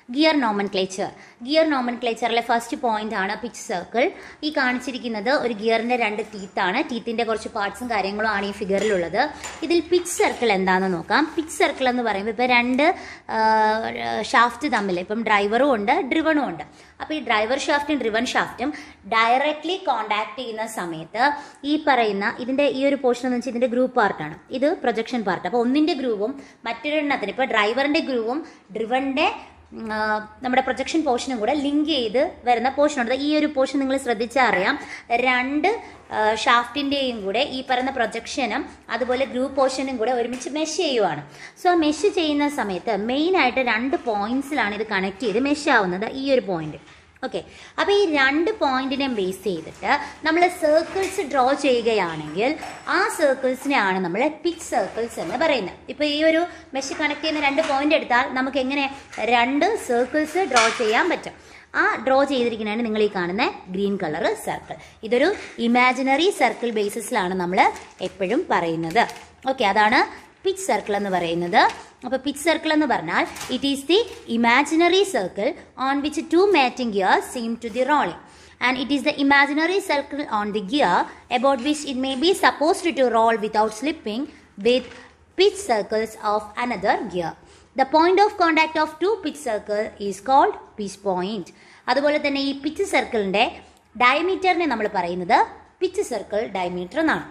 Gear nomenclature. Gear നോമൻക്ലേച്ചറിലെ first point ആണ് pitch circle. ഈ കാണിച്ചിരിക്കുന്നത് ഒരു ഗിയറിന്റെ 2 ടീത്താണ്. ടീത്തിന്റെ കുറച്ച് പാർട്സും കാര്യങ്ങളും ആണ് ഈ ഫിഗറിലുള്ളത്. ഇതിൽ പിച്ച് സർക്കിൾ എന്താണെന്ന് നോക്കാം. പിച്ച് സർക്കിൾ എന്ന് പറയുമ്പോൾ ഇപ്പോൾ 2 ഷാഫ്റ്റ് തമ്മിൽ ഇപ്പം ഡ്രൈവറും ഉണ്ട് ഡ്രിവണും ഉണ്ട്. അപ്പോൾ ഈ ഡ്രൈവർ ഷാഫ്റ്റും ഡ്രിവൺ ഷാഫ്റ്റും ഡയറക്റ്റ്ലി കോണ്ടാക്ട് ചെയ്യുന്ന സമയത്ത് ഈ പറയുന്ന ഇതിന്റെ ഈ ഒരു പോർഷൻ എന്ന് വെച്ചാൽ ഇതിന്റെ ഗ്രൂവ് പാർട്ടാണ്, ഇത് പ്രൊജക്ഷൻ പാർട്ട്. അപ്പോൾ ഒന്നിന്റെ ഗ്രൂവും മറ്റൊരെണ്ണത്തിന് ഇപ്പോൾ ഡ്രൈവറിന്റെ ഗ്രൂവും ഡ്രിവന്റെ നമ്മുടെ പ്രൊജക്ഷൻ പോർഷനും കൂടെ ലിങ്ക് ചെയ്ത് വരുന്ന പോർഷനുണ്ട്. ഈ ഒരു പോർഷൻ നിങ്ങൾ ശ്രദ്ധിച്ചാൽ അറിയാം, 2 ഷാഫ്റ്റിൻ്റെയും കൂടെ ഈ പറയുന്ന പ്രൊജക്ഷനും അതുപോലെ ഗ്രൂപ്പ് പോർഷനും കൂടെ ഒരുമിച്ച് മെഷ് ചെയ്യുവാണ്. സോ മെഷ് ചെയ്യുന്ന സമയത്ത് മെയിനായിട്ട് 2 പോയിന്റ്സിലാണ് ഇത് കണക്ട് ചെയ്ത് മെഷ് ആവുന്നത്, ഈ ഒരു പോയിന്റ്. ഓക്കെ, അപ്പോൾ ഈ 2 പോയിന്റിനെ ബേസ് ചെയ്തിട്ട് നമ്മൾ സർക്കിൾസ് ഡ്രോ ചെയ്യുകയാണെങ്കിൽ ആ സർക്കിൾസിനെയാണ് നമ്മൾ പിച്ച് സർക്കിൾസ് എന്ന് പറയുന്നത്. ഇപ്പോൾ ഈ ഒരു മെഷ് കണക്ട് ചെയ്യുന്ന 2 പോയിന്റ് എടുത്താൽ നമുക്ക് എങ്ങനെ 2 സർക്കിൾസ് ഡ്രോ ചെയ്യാൻ പറ്റും. ആ ഡ്രോ ചെയ്തിരിക്കുന്നതാണ് നിങ്ങൾ ഈ കാണുന്ന ഗ്രീൻ കളർ സർക്കിൾ. ഇതൊരു ഇമാജിനറി സർക്കിൾ ബേസിസിലാണ് നമ്മൾ എപ്പോഴും പറയുന്നത്. ഓക്കെ, അതാണ് പിച്ച് സർക്കിൾ എന്ന് പറയുന്നത്. അപ്പോൾ പിച്ച് സർക്കിൾ എന്ന് പറഞ്ഞാൽ it is the imaginary circle on which 2 mating gears seem to be rolling, and it is the imaginary circle on the gear about which it may be supposed to roll without slipping with pitch circles of another gear. The point of contact of 2 pitch circle is called pitch point. അതുപോലെ തന്നെ ഈ pitch സർക്കിളിന്റെ ഡയമീറ്ററിനെ നമ്മൾ പറയുന്നത് pitch circle diameter എന്നാണ്.